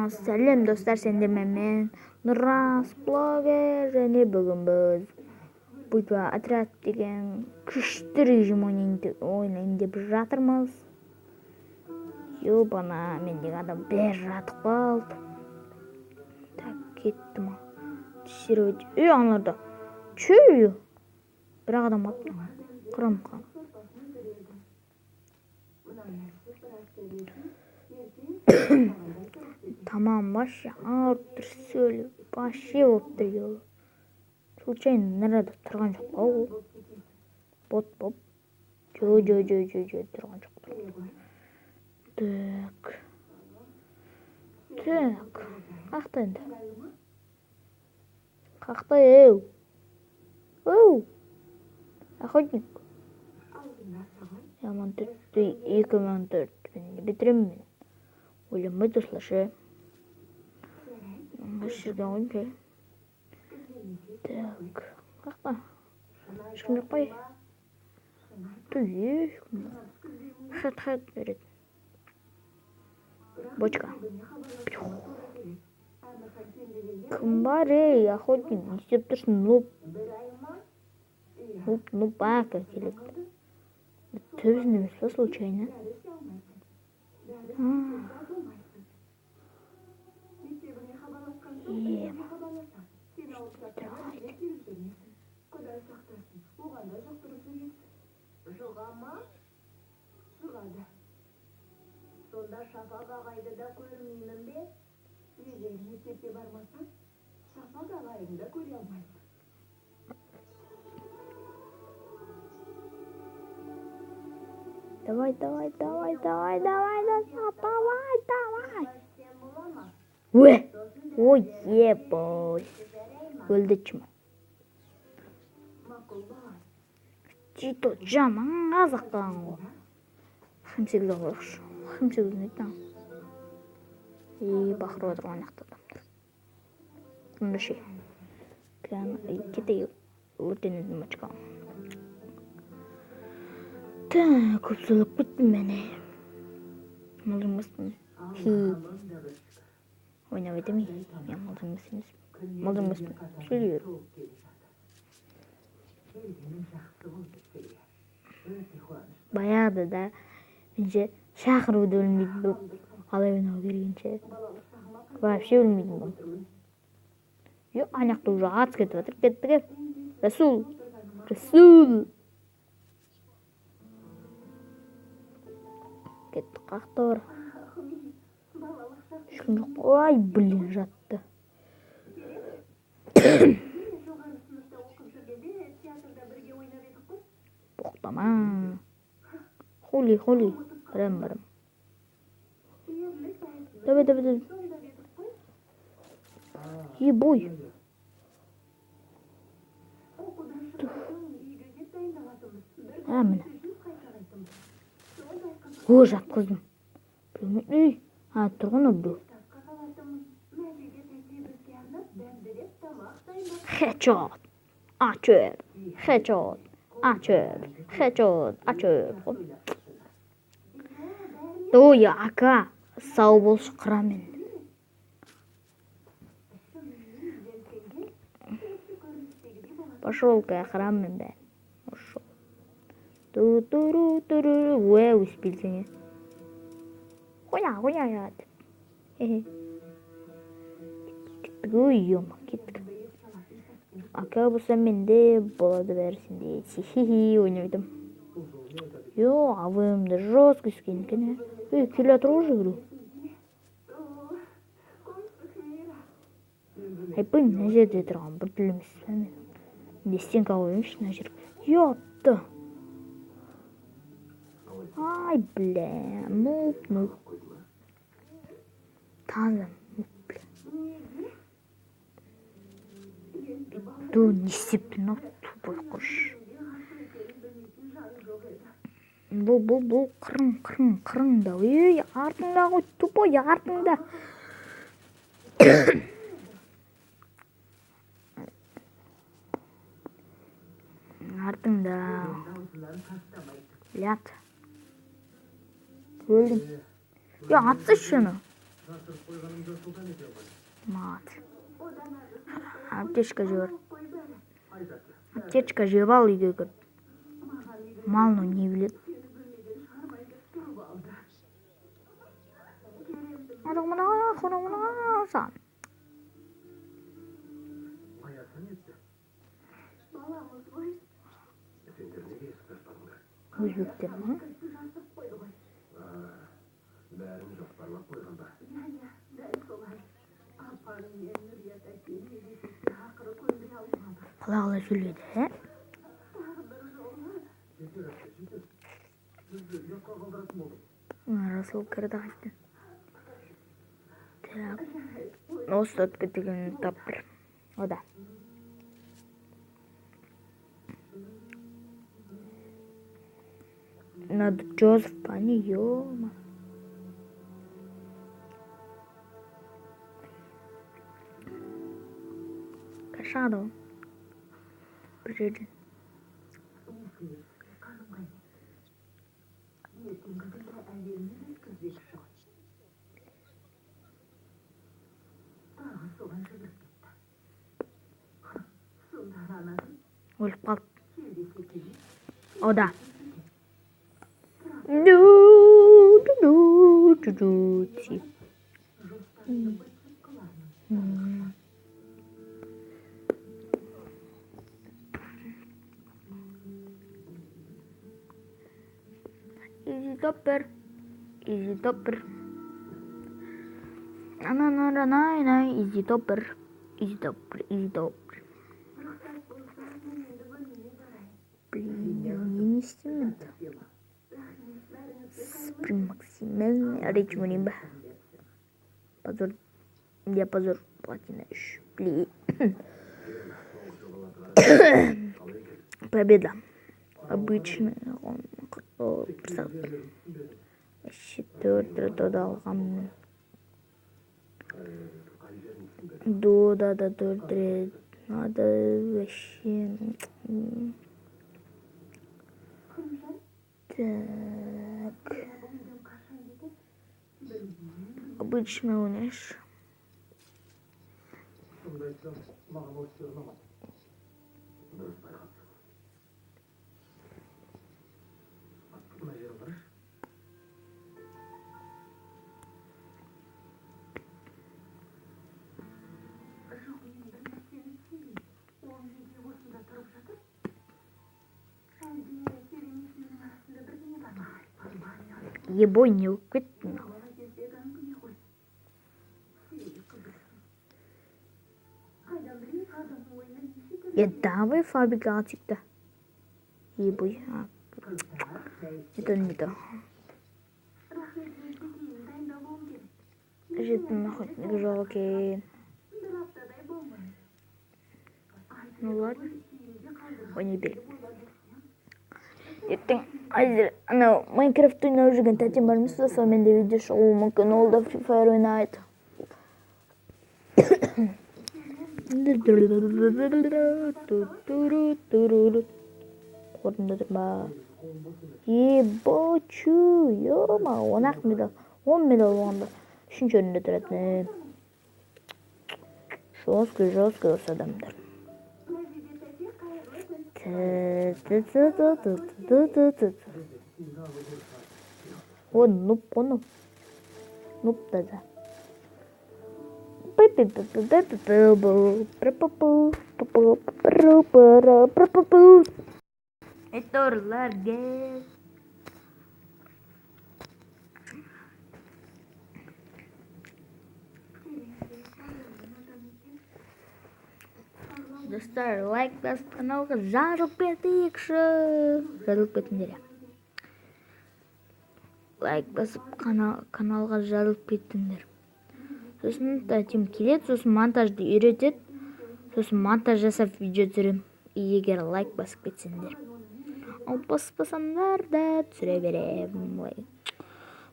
Сәлем достар, сендермен мен Нұрас блогер, және бүгін біз бұйда отряд деген күшті режим ойнайын деп жатырмыз. Бана мендегі адам бер жатып қалды. Так, кетті ма? Тексеріп өте. Аналарда. Чүй? Бір адам атты. Қырым қан. Tamam, вообще артыр сөйлеп, вообще болып тұр. Случайно нарада тұрған жоқ па ол? Бот боп. Жо тұрған жоқ. Так. Қақта енді. Қақта, Охотник. Яман 2004 бітірем мен. Ойланбай достлашы. Жерге ойынбай. Так. Қақта. Ешкім жоқ қой. Түй. Хат береді. Бочка. Кім бар, охотник? Не істеп тұрсың, нұп? Нұп, ака келеді. Төбісін емес па, случайно? Сонда Шафақ ағайды да көрмеймін бе? Егер мектепке бармасаң, Шафақ ағайын да көре алмайсың. Давай. Ой, ебой. Өлді чым. Жито жаман азаққан ғой. 58 қойықшы. 58 неттен. Бақырып отырған яқты адамдар. Бұнда ше. Кетейік. Өртенетін бачқа. Көпсіліп күттім мәне. Малдың ойнап етемей. Мен малдың басын. Сөйлер. Баяғыда да менше шақыруды өлмейді бұл. Қалай ойнау керегенше. Вообще өлмейді бұл. Аяқты уже атыс кетіп отыр. Кетті. Расул. Кетті қақты бар. Ешкім жоқ. Ой, блин, жатты. Боқтама. Хули. Барам. Давай. Ебой. Міне. Жатқыздым. Тұрғын бұл. Headshot. Açır. Ой, ака. Сау болшы қырам енді. Пошел-ка, қырам мен бәрі. Туру. Успелсене. Хуя. Кеттік. Ака болса менде болады бәрісінде. Хи-хи ойнайдым. Авымды жестко түскен екен. Келе атыр уже біреу. Айпын, мына жерде тұрған бір тіліміз. Мен стенка қойымшы мына жерге. Атты. Ай, бля, нуп. Таза, нуп. Не істепті, тупой құш. Бұл қырың да. Артында ғой, тупой артында. Артында. Блядь. Өлдім. Атсы шыны. Мат. Аптечка жеп. Аптечка жеп ал үйге кір. Малны не білет? Сан. Өзбектер ма? Қалағылар сөйледі, ә? Расыл кірді қайтты. Так. Остатка деген таппыр. Ода. Надо Джозеф, пани, ё-ма. Кашадо. Прежде. Өліп қалды. Ода. Си. Изи топпер. Изи топпер. Ана-на-на-най-най. Изи топпер. Изи топпер. Изи топпер. Блин, не істеймін. Сприм максимальный речь позор. Я позор платина 3. Блин. Победа. Обычный. Он вообще төрт алғанмын. Да, төрт рет. Надо вообще. Так. Обычный уняш. Ебой не укытно. Давай фабрикатик-то. Ебой. Это не то. Житный охотник жалкий. Ну ладно. Ой, не бери. Ертең әзір анау Майнкрафт ойнап жүрген тәтем бармыз да сонымен де видео шығуы мүмкін. Ол да Free Fire ойнайды. Қорында тұр ма? Ебачу, ё-ма, 10 медал. 10 медал болғанда. 3-ші орында тұратын. Жестко осы адамдар. О, нуп да. Эторлар гез. Достар лайк басып каналға жазылып кетейікші. Жазылып кетіңдер. Лайк басып каналға жазылып кетіңдер. Сосын тәтем келеді, сосын монтажды үйретеді. Сосын монтаж жасап видео түсірем. Егер лайк басып кетсеңдер. Ал баспасаңдар да түсіре берем.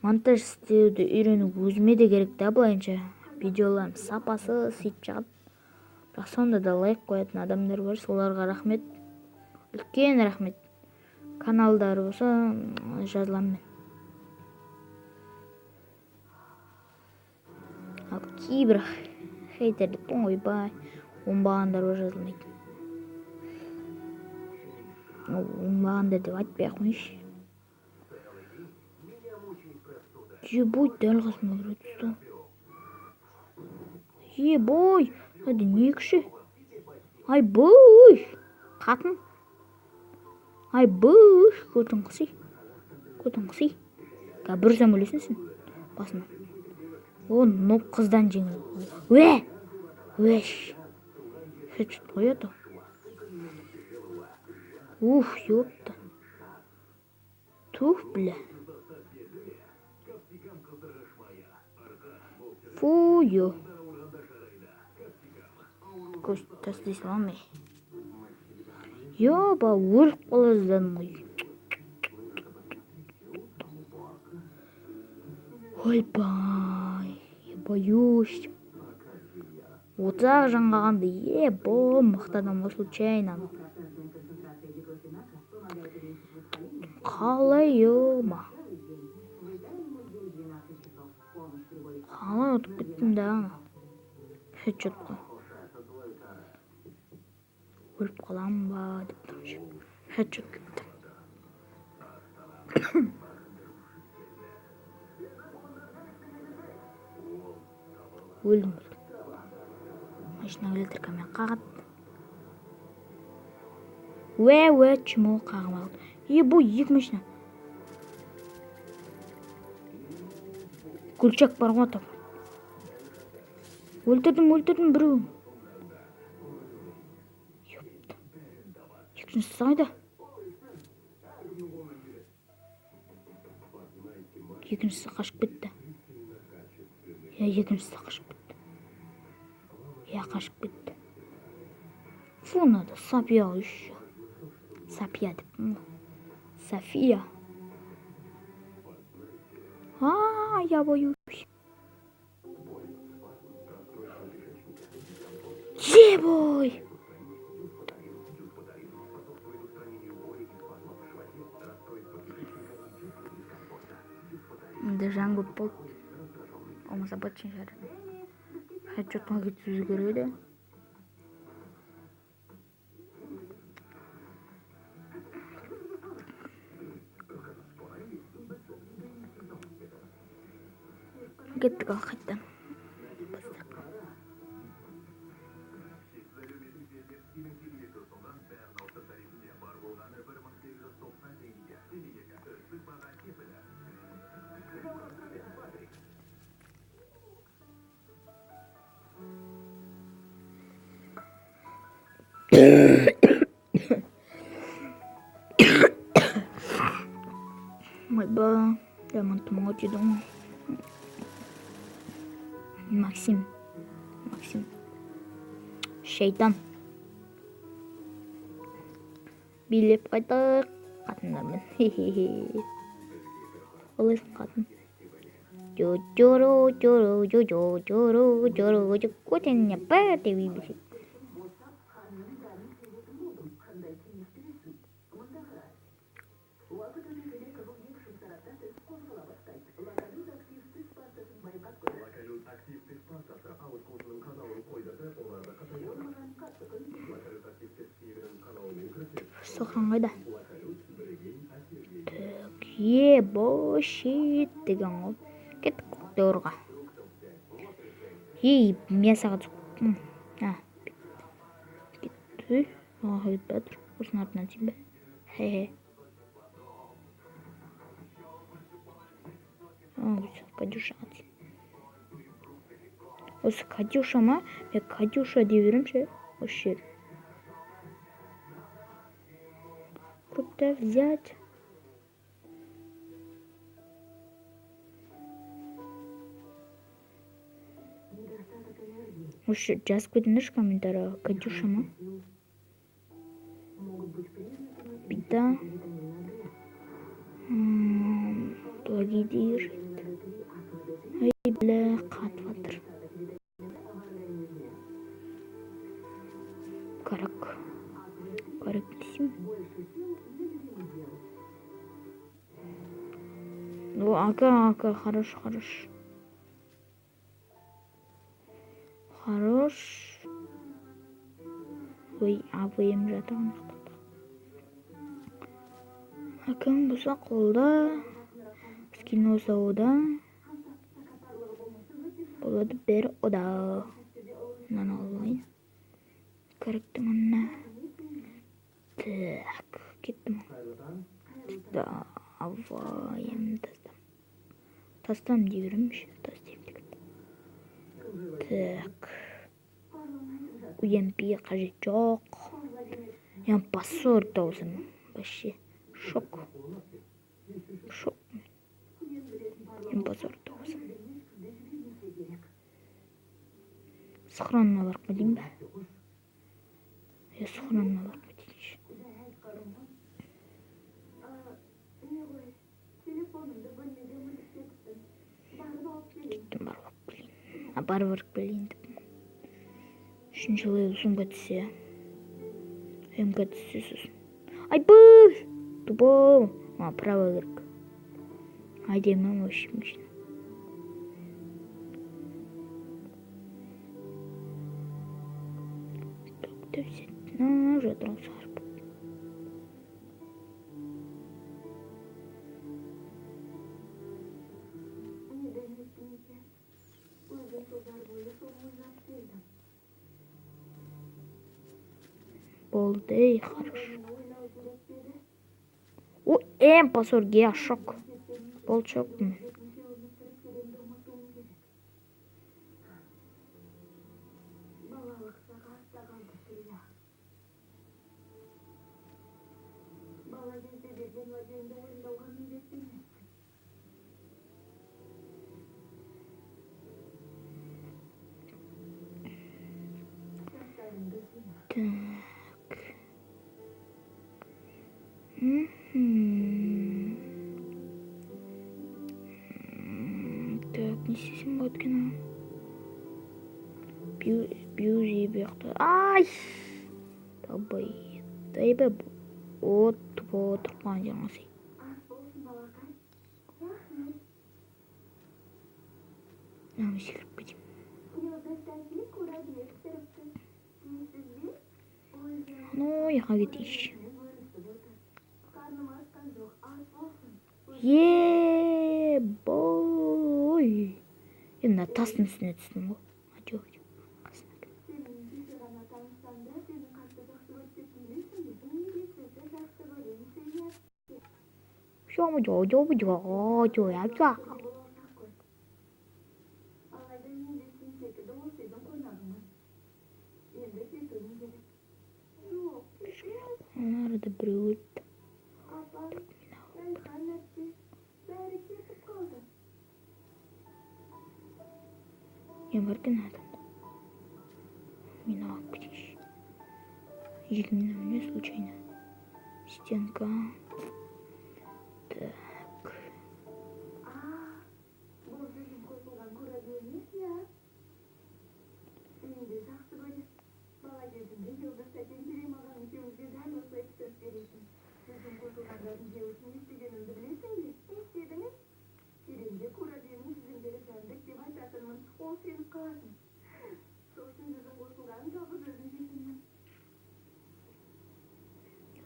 Монтаж істеуді үйрену өзіме де керек та былайынша. Видеоларым сапасы сөйтіп шығады. Бірақ сонда да лайк қоятын адамдар бар, соларға рахмет. Үлкен рахмет. Каналдары болса жазыламын мен. ал кейбір хейтердіктің ойбай оңбағандары жазылмайды. Оңбағандар деп айтпай ақ қойыңызшы. Ебой, дәл қасыма кіре түсті. Ебой, hadi не кіші? Айбой, қатын. Айбой, көтің қысы. Бүрсем өлесің сен басына. О, но қыздан жеңіл. Өш. Хет қояды. Ёпта. Тух, бля. Фу, көз тастай салам. Ёба, өліп қалаздан ғой. Ойбай, я боюсь. Отақ жаңғағанды ебо, мақтадам случайно. Қалай ема. Қалай отып кеттім да ана. Хетчет қой. Өліп қалам ба деп тұрмшы. Хетчет кетті. Өлдім. Машина электрикамен қағат. Чымол қағым алды. Ебой, екі машина. Күлчек бар ғой тап. Өлтірдім біреуін. Ёпта. Екіншісі қайда? Екіншісі қашып кетті. Қашып кетті. Фу, надо София еще. София деп. София. Я боюсь. Ебой! Держан год пол. Olmasa başın şöyle. Headshot vakit yüzü görüyor da. Gittik hakikaten. Ойбай, ремонтым өте дом. Максим. Шейтан. Билеп қайтық. Қатындармен. Олайсың қатын. Жо-жо-ро, көтеніне бәр деп ебесек. Соққан қайда? Ебо шит деген ғой. Кеттік көктерға. Мен сағат соқтым. Кетті. Қойып бәдір. Осының артынан сен бе? Хе-хе. Катюша атсын. Осы Катюша ма? Мен Катюша деп жүрім ше. Осы жер. Куда взять? Уж жазып кетіңдерші комментарийға. Катюша ма? Бита. Благидир. Ай, бля, қатватыр. Карак десем. Ну, ака, хорош. Хорош. Ой, абыйым жатқан жақта. Әкем болса қолда, біз кино сауда. Болады бір ода. Мынаны алайын. Керекті мына. Так, кеттім. Давайым тастам. Тастам дей беремінші. Тастайым деген. Так. UMP қажет жоқ. Я пассор таусым. Вообще шок. Шок. Я пассор таусым. Сохранна бар ма деймін ба? Я сохранна бар ма дейінші. Кеттім барып білейін. Барып білейін деп. Үшінші левел сумға түссе. Емға түссе сосын. Ай бұл! Тупо! Право керек. Айде мама өшімшін. Төпсет. Жатырау сарып. Болды, хорошо. О, пассорге шок. Бол шок. Так, не істесем болады екен. Бью жей бұяқты. Ай! Табай. Тайбы. От, тұпы тұрған жаңасы. Намы секіріп бетім. Ну, яға кетейші. Бой. Енді тастың үстіне түстім ғой. Жоқ. Nerede brut? Я маргинатом. Меня птичь. Именно мне случайно. Стенка. Так.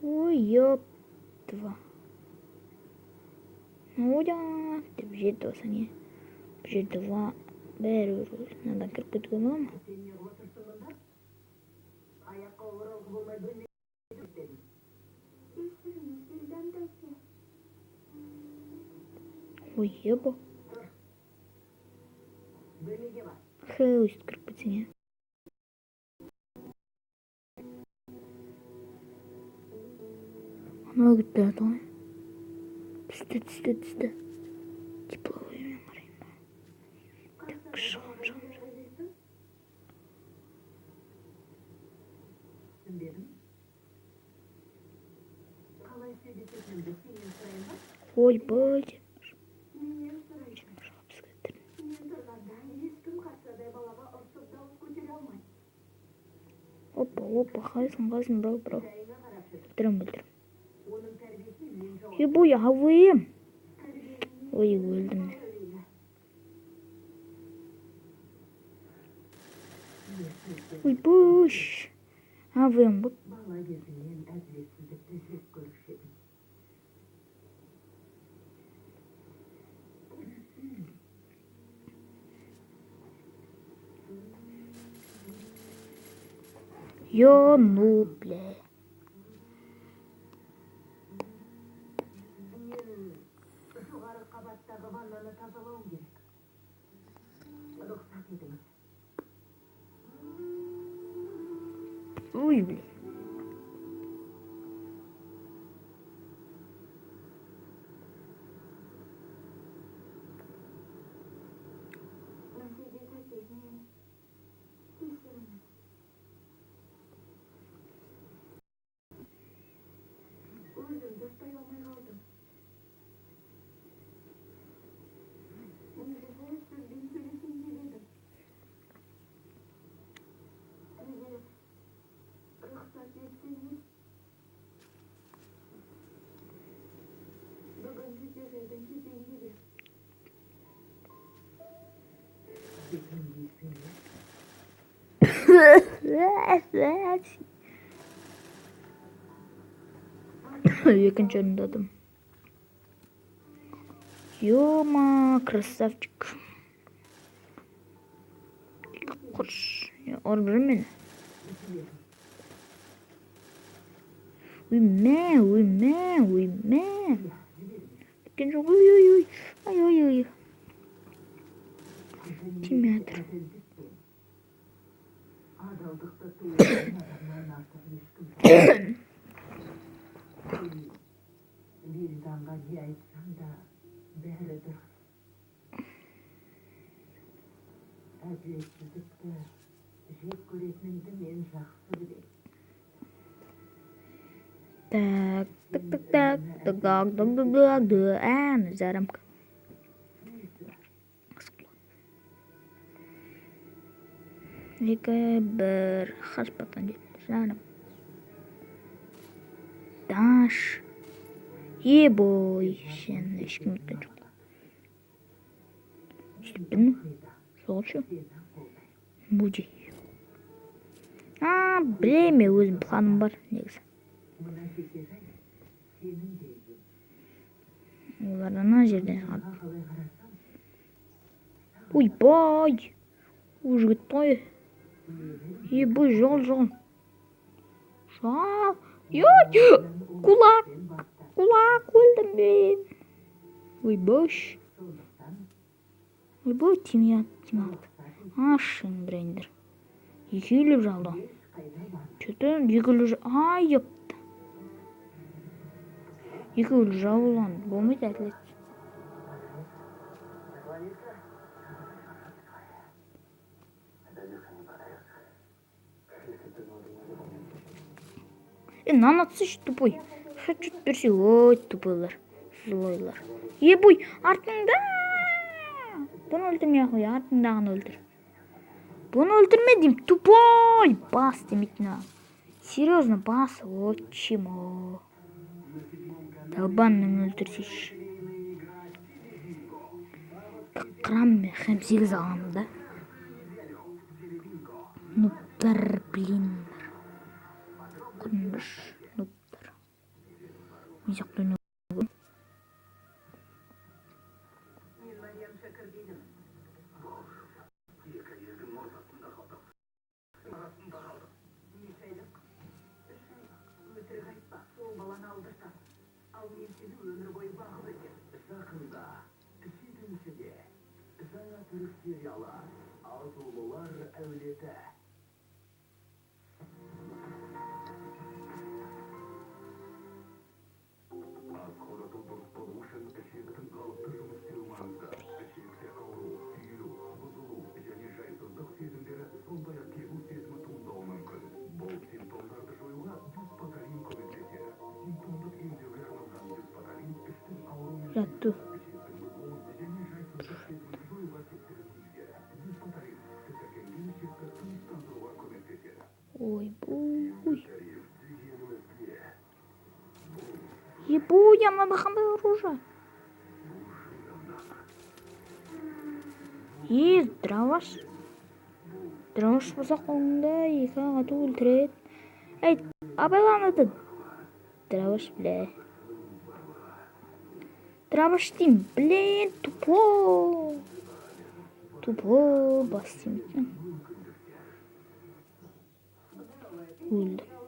Ой, ёптва. Ну да, ты бежит до сани. Бежит два. Беру. Надо кирпич гумам. Ой, ёбо. Хауст кирпичине. Она где-то там. Түсті. Тепловой меморин. Так, шам. Ой, бать. Опа, қайсын, брау. Білдірім. Ебой, ағавым. Ой, өлдім. Ойбуш. Авем бұл. Бала кезінен әділетсіздікті жек көруші едім. Yo, ну, бля. Мен жоғары қабаттағы ваннаны тазалауым керек. Рұқсат етіңіз. Ой, бля. Сізге сәкене кешіріңіз. Өзімді ұстай алмай қалдым. Негізі сізбен сөйлескім келеді. Егер рұқсат етсеңіз, бүгін жекежайдан кетейін деп едім. Екінші орындадым. Ё-ма, красавчик. Құрш. Ұрып жүр мені. Үйме. Екінші ой. Ай. Тиметр. Адалдықты туылған адамнан артық ешкім. Вильданға не айтсаң да бәрі дұрыс. Әділетсіздікті жек көретініңді мен жақсы білемін. Так. Зарамка. Екі бір хаспаттан жетті. Жаным. Даш. Ебой. Сен ешкім өткен жоқ. Сөйттім. Сол шу. Буди. Білеме өзім планым бар. Негізі. Мына жекежай сенің де үйің. Олар ана жерден Маған қалай қарасам, ойбай. Ол жігіт той. Ебой, жол. Жол. Кулак өлдім мен. Ойбой. Ойбой, тиме алды. Ашын брендер. Екейліп жалды. Чөтін екейліп жалды. Ай, епті. Екейліп жалды. Болмайды әділет. Нанатсыш тупой. Шачут берсе, ой, тупойлар. Злойлар. Ебой, артында. Бұны өлтірмей қой, артындағын өлтір. Бұны өлтірме дейм, тупой. Бас демейтін. Серьезно, бас. Отчимо. Долбанның өлтірсеш. Қырам мен хем 8 аламын да. Нуптар, блин. Құндыш, нуптар. Не сияқты не ғой. мен Мариям Шәкірбегім. Нешайлық? 3 айлық. Өтірік айтпа, сол баланы алдырсам. Ал мен сені өмір бойы бағып өтем. Жақында жетіншіде жаңа түрік сериалы Азулылар әулеті. Қорыту дұрыс болу үшін ішектің қалыпты жұмыс істеуі маңызды. Ішекте ауру, түйілу, бұзылу және жайсыздық сезімдері, сондай-ақ кебу сезімі туындауы мүмкін. Бұл симптомдарды жоюға дюспоталин көмектеседі. Симптомдық емдеуге арналған дюспоталин іштің ауруымен Жатты. ішектің бұзылуын және жайсыздық сезімін жоюға септігін тигізеді. Дюспоталин тітіркенген ішекті тыныштандыруға көмектеседі. Ойбой. Дегенімізге Ебой, я надо қандай оружие. Здраваш. Дұраш болса қолыңда екі ағады өлтіреді. Ай, абайланады. Дұраш, бля. Дұраш деймін, блин, тупо. Тупо бас деймін. Өлді.